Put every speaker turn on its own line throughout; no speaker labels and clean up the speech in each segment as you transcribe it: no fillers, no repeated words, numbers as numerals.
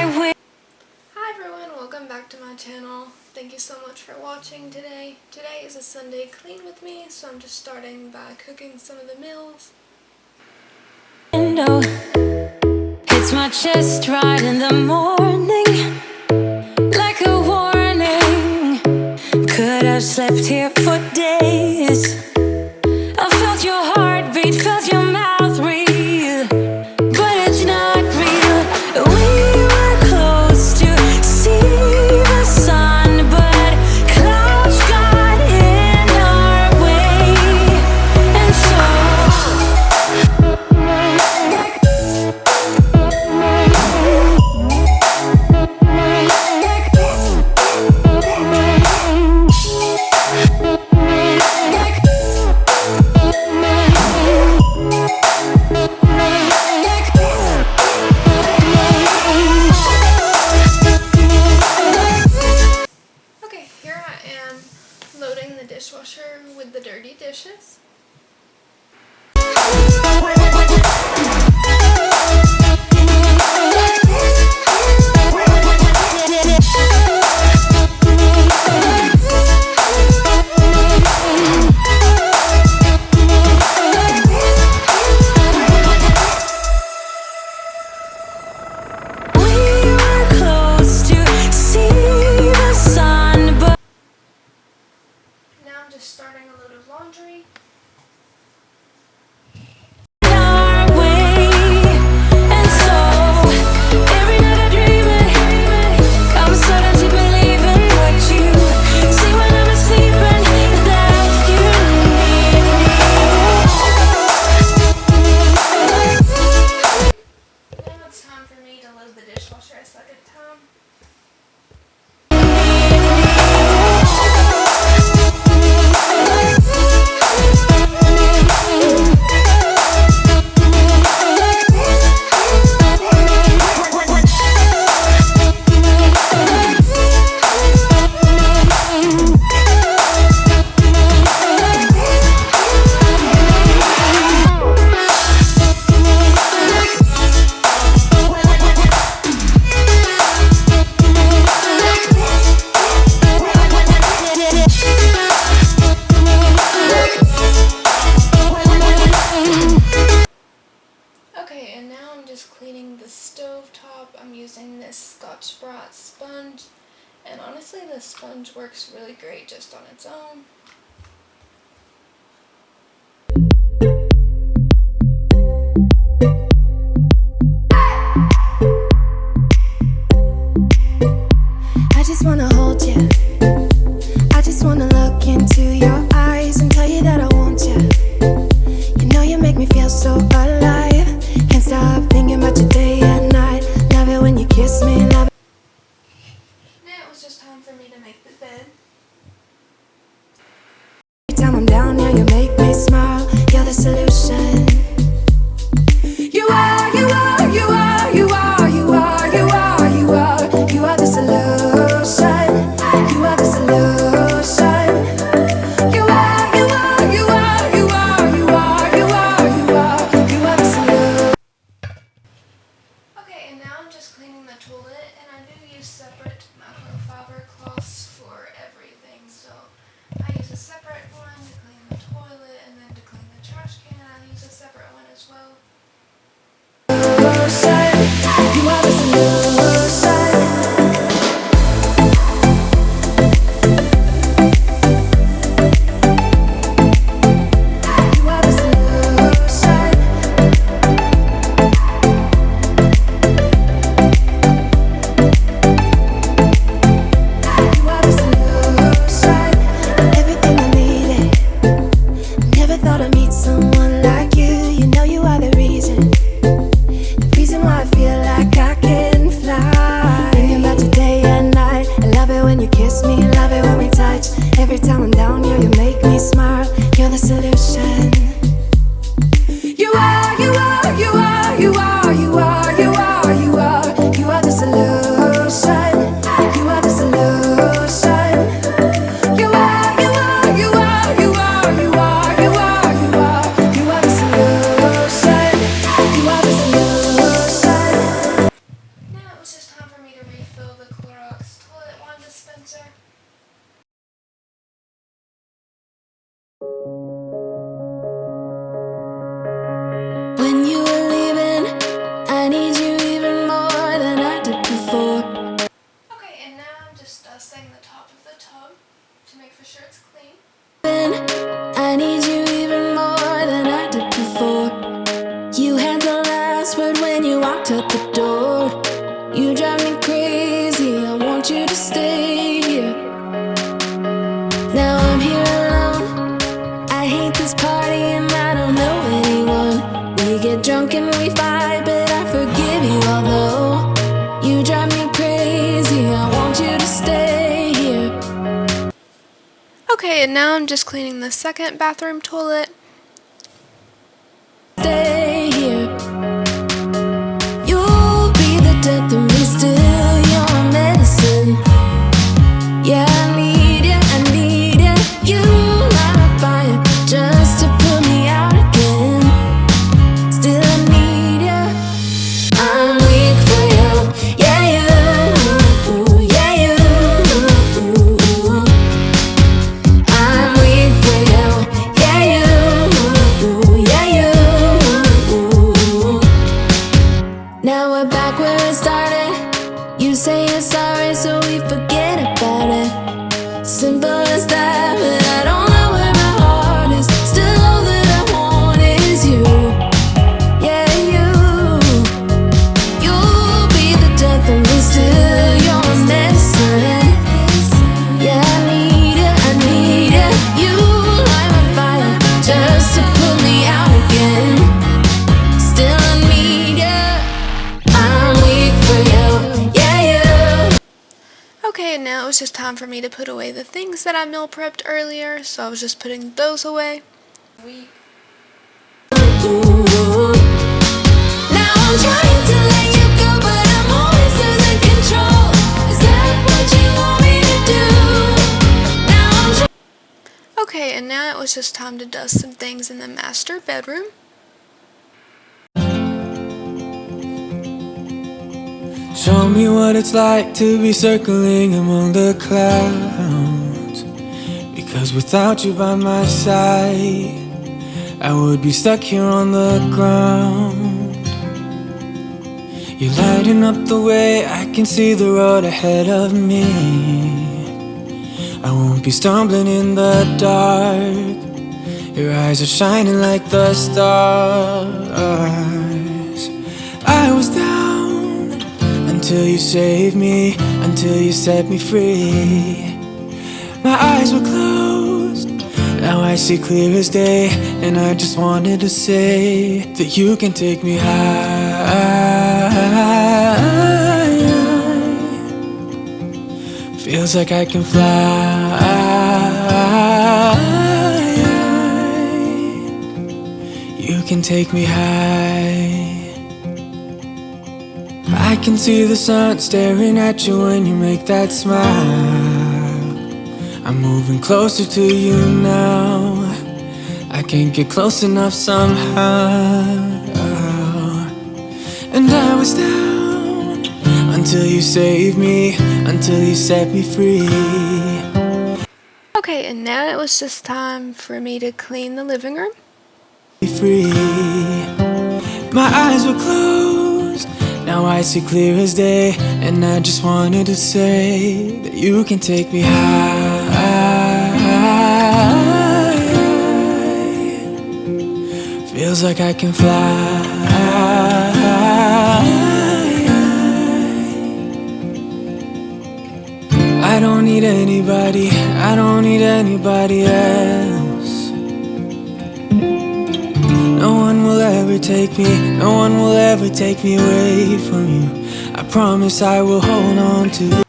Hi everyone, welcome back to my channel. Thank you so much for watching today. Today is a Sunday clean with me, so I'm just starting by cooking some of the meals.
Hits my chest right in the morning, like a warning. Could have slept here for days. I felt your heartbeat, felt your mouth breathe, but it's not real. We were close to see the sun, but clouds got in our way, and so
Okay, here I am loading the dishwasher with the dirty dishes. Now I'm just starting a load of laundry. Now it's time for me to load the dishwasher a second time. Okay, and now I'm just cleaning the stove top. I'm using this Scotch-Brite sponge, and honestly the sponge works really great just on its own.
I just wanna hold you. I just wanna look into your eyes and tell you that I want you. You know you make me feel so alive. Can't stop thinking about you day and night. Love it when you kiss me, love it.
Now it was just time for me to make the bed.
Every time I'm down here, you make me smile. You're the solution. You are, you are, you are, you are, you are, you are, you are, you are the solution. You are the solution. You are, you are, you are, you are, you are, you are, you are, you are the solution.
Okay, and now I'm just cleaning the toilet, and I do use separate microfiber cloths for everything. So I use a separate one to clean the toilet, and then to clean the trash can, I use a separate one as well.
You are the solution. You are the solution. You are the solution. Everything I needed. Never thought I'd meet someone like you. You know you are the reason.
for sure it's clean.
I need you even more than I did before. You had the last word when you walked out the door. You drive me crazy, I want you to stay here. Now I'm here alone, I hate this party and I don't know anyone. We get drunk and we fight, but I forgive you. Although you drive me crazy, I want you to stay here.
Okay, and now I'm just cleaning the second bathroom toilet.
Stay here. You'll be the death of me, still your medicine. Yeah, I need ya, I need ya. You light my fire just to put me out again. Still I need ya. I'm weak for you. Yeah, you. Yeah, you. I'm weak for you. Yeah, you. Yeah, you. Now we're back where it started. You say you're sorry, so we forget about it. Simple as that, but I don't know where my heart is. Still all that I want is you. Yeah, you. You'll be the death of me, still your medicine. Yeah, I need ya, I need ya. You light my fire just to put me out again. Still I need ya. I'm weak for you. Yeah, you.
Okay, and now it's just time for me to put away the things that I meal prepped earlier, so I was just putting those away.
Now I'm trying to let you go, but I'm always losing control. Is that what you want me to do? Now I'm
Okay, and now it was just time to dust some things in the master bedroom.
Show me what it's like to be circling among the clouds. Because without you by my side, I would be stuck here on the ground. You're lighting up the way, I can see the road ahead of me. I won't be stumbling in the dark. Your eyes are shining like the stars. I was down until you saved me, until you set me free. My eyes were closed, now I see clear as day. And I just wanted to say that you can take me high. Feels like I can fly. You can take me high. I can see the sun staring at you when you make that smile. I'm moving closer to you now. I can't get close enough somehow. And I was down until you saved me, until you set me free.
Okay, and now it was just time for me to clean the living room.
Free. My eyes were closed, now I see clear as day. And I just wanted to say that you can take me high. Feels like I can fly. I don't need anybody, I don't need anybody else. No one will ever take me, no one will ever take me away from you. I promise I will hold on to you.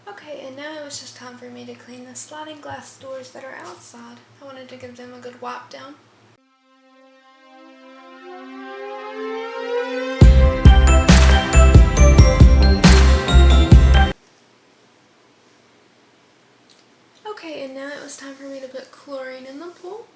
Okay, and now it was just time for me to clean the sliding glass doors that are outside. I wanted to give them a good wipe down. Okay, and now it was time for me to put chlorine in the pool.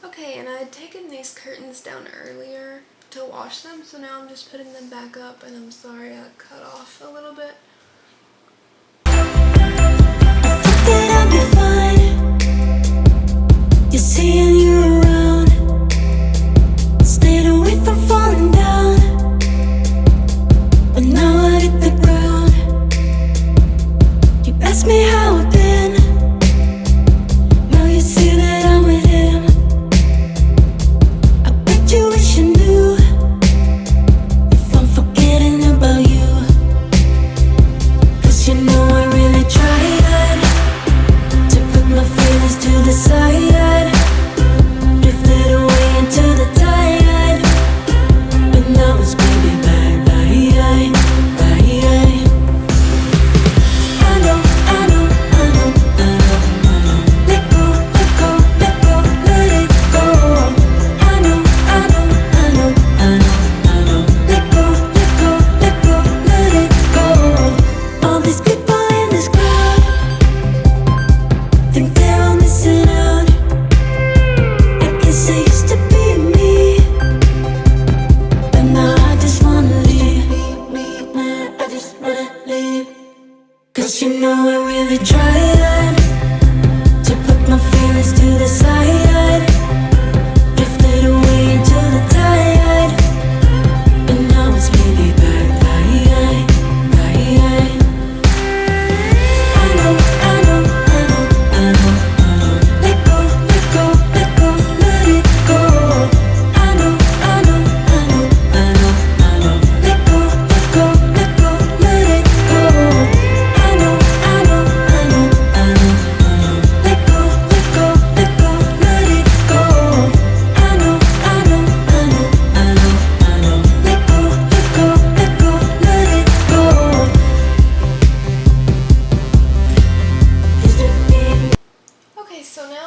Okay, and I had taken these curtains down earlier to wash them, so now I'm just putting them back up, and I'm sorry I cut off a little bit.
You're saying you're around,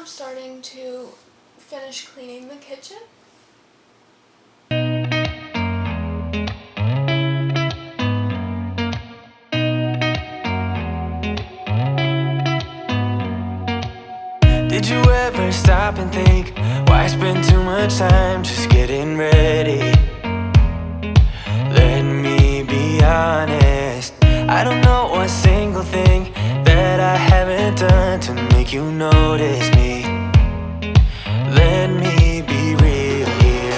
I'm starting to finish cleaning the kitchen.
Did you ever stop and think, why spend too much time just getting ready? Let me be honest, I don't know a single thing that I haven't done to make you notice me. Let me be real here.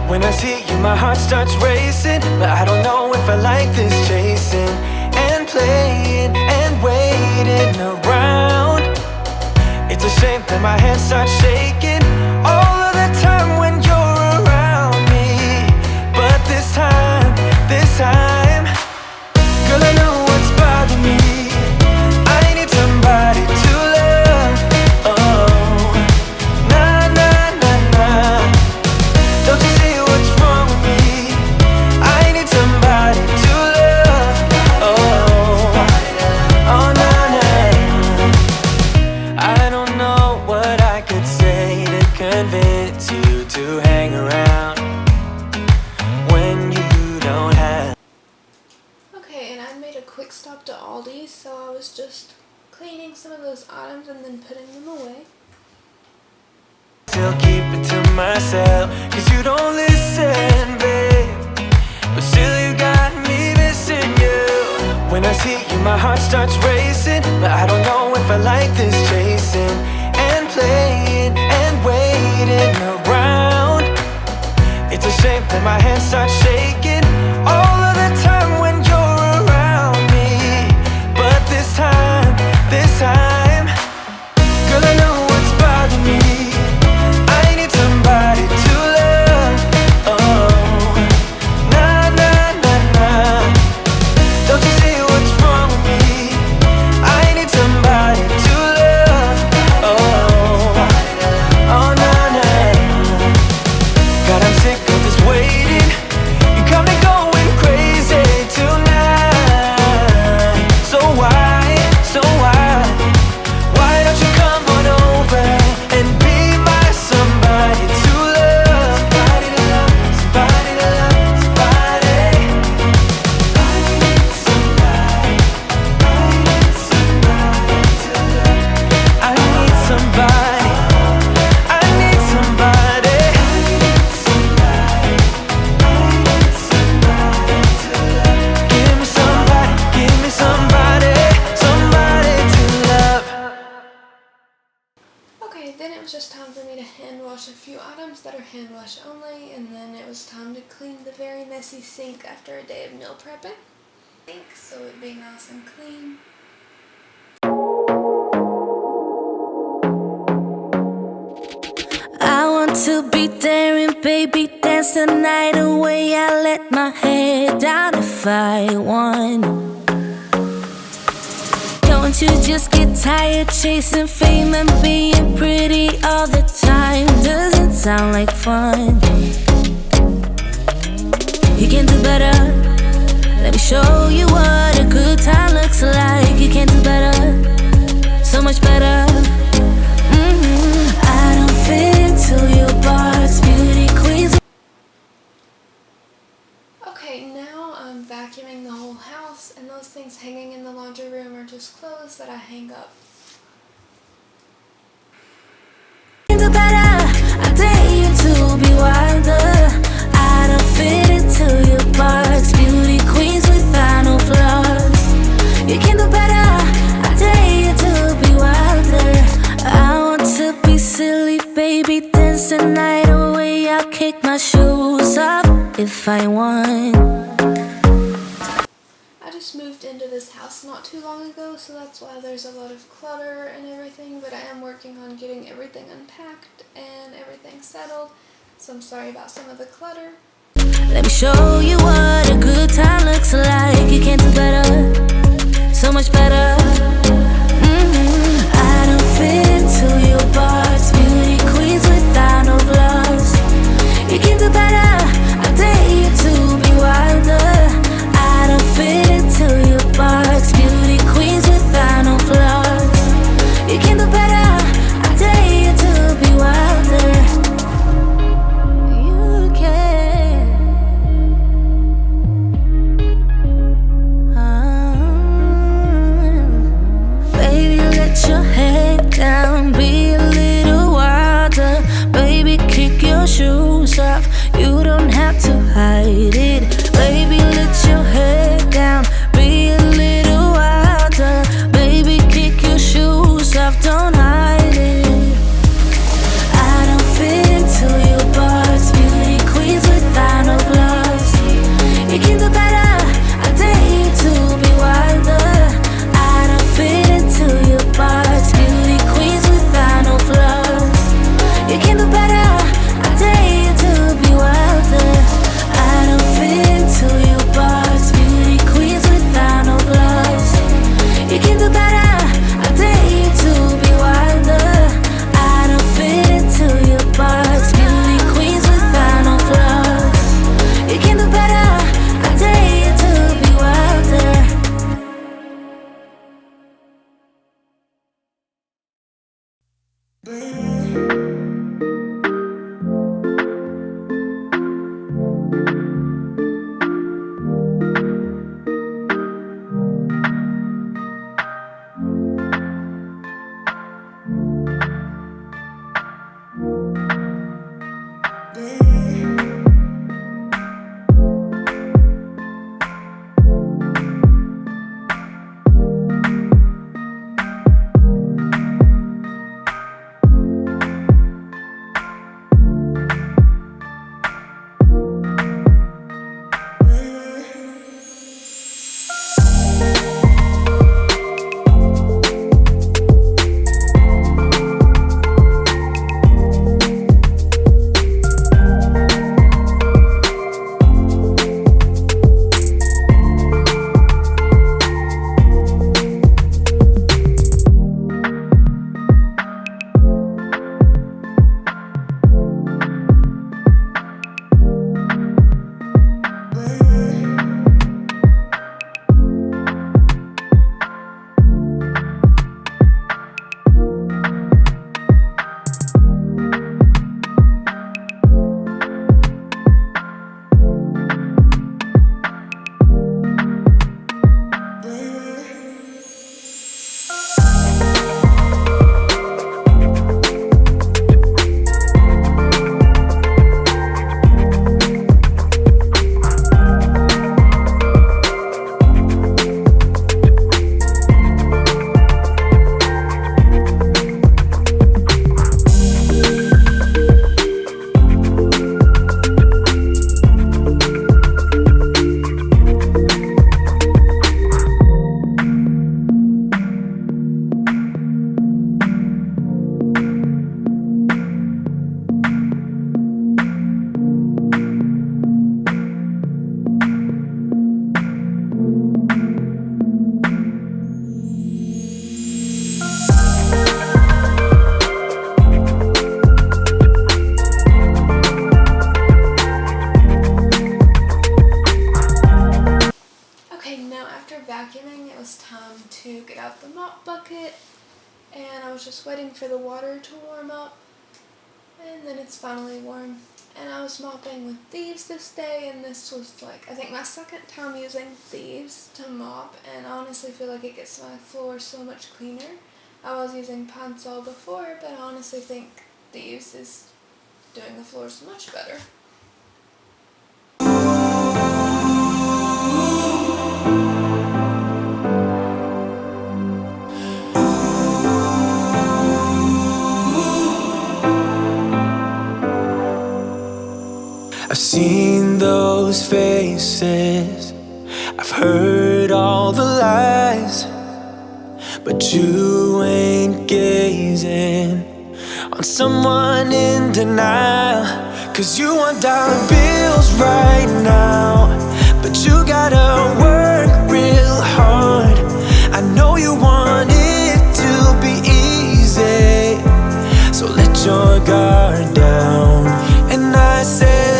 When I see you, my heart starts racing, but I don't know if I like this chasing and playing and waiting around. It's a shame that my hands start shaking all of the time when you're around me. But this time, girl, I know what's bothering me. I need somebody to love. Oh, nah, nah, nah, nah. Don't you see what's wrong with me? I need somebody to love. Oh, oh, nah, nah. I don't know what I could say to convince you to hang around when you don't have.
Okay, and I made a quick stop to Aldi's, so I was just cleaning some of those items and then putting them away.
Still keep it to myself, cause you don't listen, babe. But still you got me missing you. When I see you, my heart starts racing, but I don't know if I like this chasing and playing and waiting around. It's a shame that my hands start shaking all of the time when you're around me. But this time, girl, I know what's bothering me. I need somebody to love. Oh, nah, nah, nah, nah. Don't you see what's wrong with me? I need somebody to love. Oh, oh, nah, nah. God, I'm sick of this waiting. You got me going crazy tonight. So why don't you come on over and be my somebody to love? Somebody to love, somebody to love, somebody. I need somebody, I need somebody to love. I need somebody, I need somebody. I need somebody to love. Give me somebody, somebody to love.
Okay, then it was just time for me to hand wash a few items that are hand wash only, and then it was time to clean the very messy sink after a day of meal prepping. So it'd be nice and clean.
I want to be there and baby dance the night away. I let my head down if I want. Don't you just get tired chasing fame and being pretty all the time? Doesn't sound like fun. You can do better. Let me show you what a good time looks like. You can do better, so much better. I don't fit into your box, beauty queens.
Okay, now I'm vacuuming the whole house, and those things hanging in the laundry room are just clothes that I hang up.
Do better, I dare you to be wilder. I don't fit into your box, beauty queens without no flaws. You can do better, I dare you to be wilder. I want to be silly, baby, dance the night away. I'll kick my shoes off if I want.
I just moved into this house not too long ago, so that's why there's a lot of clutter and everything, but I am working on getting everything unpacked and everything settled, so I'm sorry about some of the clutter.
Let me show you what a good time looks like. You can do better, so much better. I don't fit into your box, beauty queens without no flaws. You can do better, I dare you to be wilder. I don't fit into your box, beauty queens without no flaws. You can do better, I dare you
vacuuming, it was time to get out the mop bucket, and I was just waiting for the water to warm up, and then it's finally warm. And I was mopping with Thieves this day, and this was like, I think my second time using Thieves to mop, and I honestly feel like it gets my floor so much cleaner. I was using Pine-Sol before, but I honestly think Thieves is doing the floors much better.
I've seen those faces, I've heard all the lies, but you ain't gazing on someone in denial. 'Cause you want dollar bills right now, but you gotta work real hard. I know you want it to be easy, so let your guard down. And I said,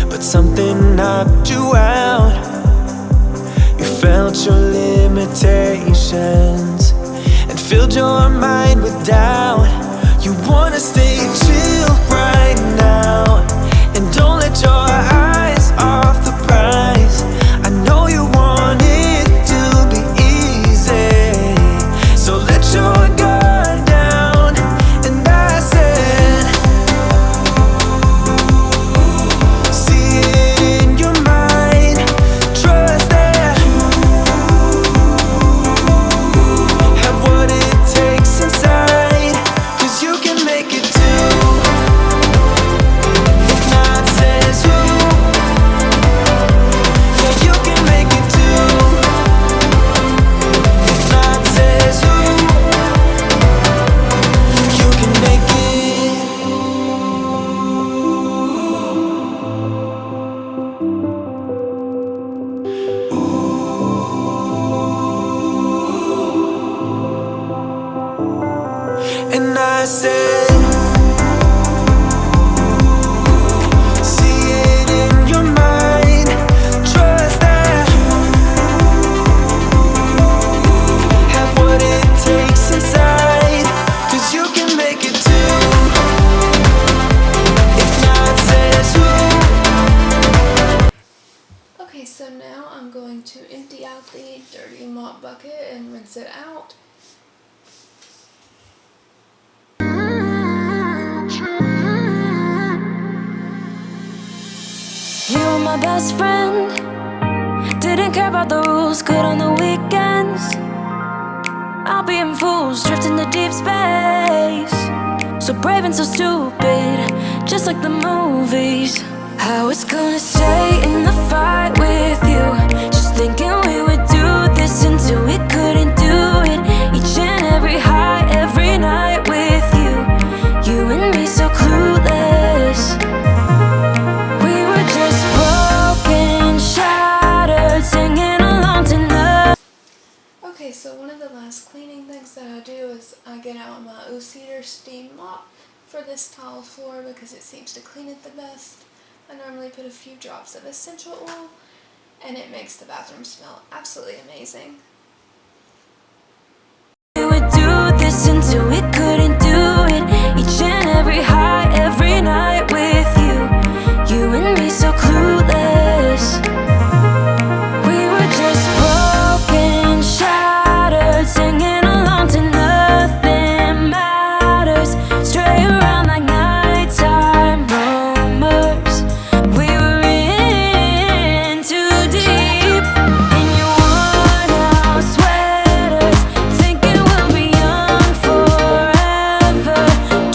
but something knocked you out. You felt your limitations and filled your mind with doubt. You wanna stay chill right now and don't let your eyes off the prize. I know you want it to be easy, so let your guard down. And I said, since I said. See it in your mind. Trust that. Have what it takes inside. 'Cause you can make it too. If not, says who?
Okay, so now I'm going to empty out the dirty mop bucket and rinse it out.
You were my best friend. Didn't care about the rules, good on the weekends. I'll be in fools, drifting to deep space. So brave and so stupid, just like the movies. I was gonna stay in the fight with you, just thinking we would do this until we couldn't do it. Each and every high, every night with you. You and me so clueless. We were just broken, shattered, singing along to nothing.
Okay, so one of the last cleaning things that I do is I get out my O-Cedar steam mop for this tile floor because it seems to clean it the best. I normally put a few drops of essential oil and it makes the bathroom smell absolutely amazing.
We would do this until we couldn't do it. Each and every high, every night with you. You and me so clueless. We were just broken, shattered, singing along to nothing matters. Stray around like nighttime rumors. We were in too deep. In your worn-out sweaters, thinking we'll be young forever.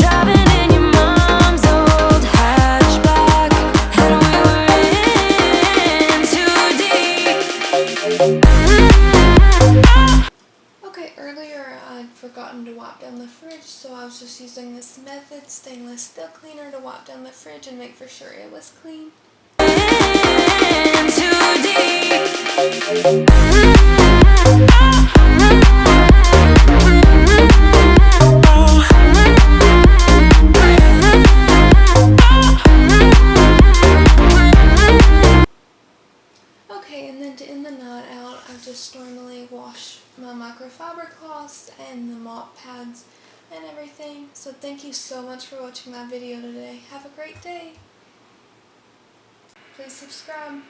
Driving in your mom's old hatchback, and we were in too deep.
Okay, earlier I'd forgotten to wipe down the fridge, so I was just using this Method stainless steel cleaner to wipe down the fridge and make for sure it was clean.
In too deep.
Okay, and then to end the night out, I just normally wash my microfiber cloths and the mop pads and everything. So thank you so much for watching my video today. Have a great day. Please subscribe.